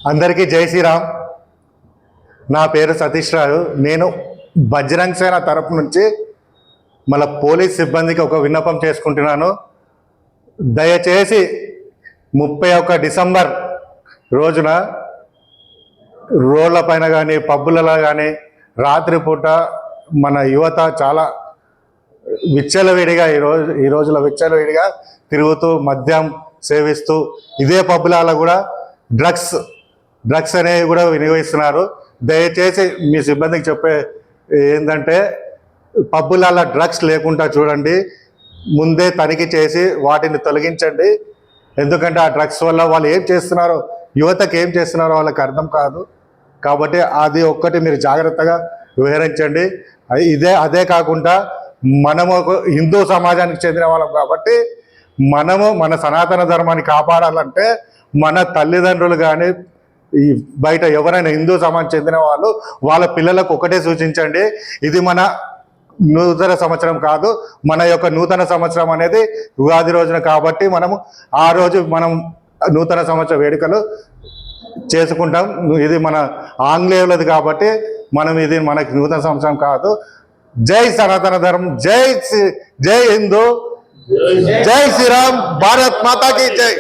అందరికీ జై శ్రీరామ్. నా పేరు సతీష్ రావు. నేను బజరంగ్ సేన తరపు నుంచి మన పోలీస్ సిబ్బందికి ఒక విన్నపం చేసుకుంటున్నాను. దయచేసి 31 డిసెంబర్ రోజున రోడ్ల పైన కానీ పబ్బులలో కానీ రాత్రిపూట మన యువత చాలా విచ్చలవిడిగా ఈ రోజులో విచ్చలవిడిగా తిరుగుతూ మద్యం సేవిస్తూ ఇదే పబ్బులలో కూడా డ్రగ్స్ అనేవి కూడా వినియోగిస్తున్నారు. దయచేసి మీ సిబ్బందికి చెప్పే ఏంటంటే పబ్బులలో డ్రగ్స్ లేకుండా చూడండి, ముందే తనిఖీ చేసి వాటిని తొలగించండి. ఎందుకంటే ఆ డ్రగ్స్ వల్ల వాళ్ళు ఏం చేస్తున్నారో, యువతకు ఏం చేస్తున్నారో వాళ్ళకి అర్థం కాదు. కాబట్టి అది ఒక్కటి మీరు జాగ్రత్తగా వివరించండి. అదే కాకుండా మనము హిందూ సమాజానికి చెందిన వాళ్ళం కాబట్టి మనము మన సనాతన ధర్మాన్ని కాపాడాలంటే మన తల్లిదండ్రులు కానీ ఈ బయట ఎవరైనా హిందూ సమాజం చెందిన వాళ్ళు వాళ్ళ పిల్లలకు ఒకటే సూచించండి, ఇది మన నూతన సంవత్సరం కాదు, మన యొక్క నూతన సంవత్సరం అనేది ఉగాది రోజున. కాబట్టి ఆ రోజు మనం నూతన సంవత్సర వేడుకలు చేసుకుంటాం. ఇది మన ఆంగ్లేయులది కాబట్టి ఇది మనకి నూతన సంవత్సరం కాదు. జై సనాతన ధర్మం, జై హిందూ, జై శ్రీరామ్, భారత్ మాతా కీ జై.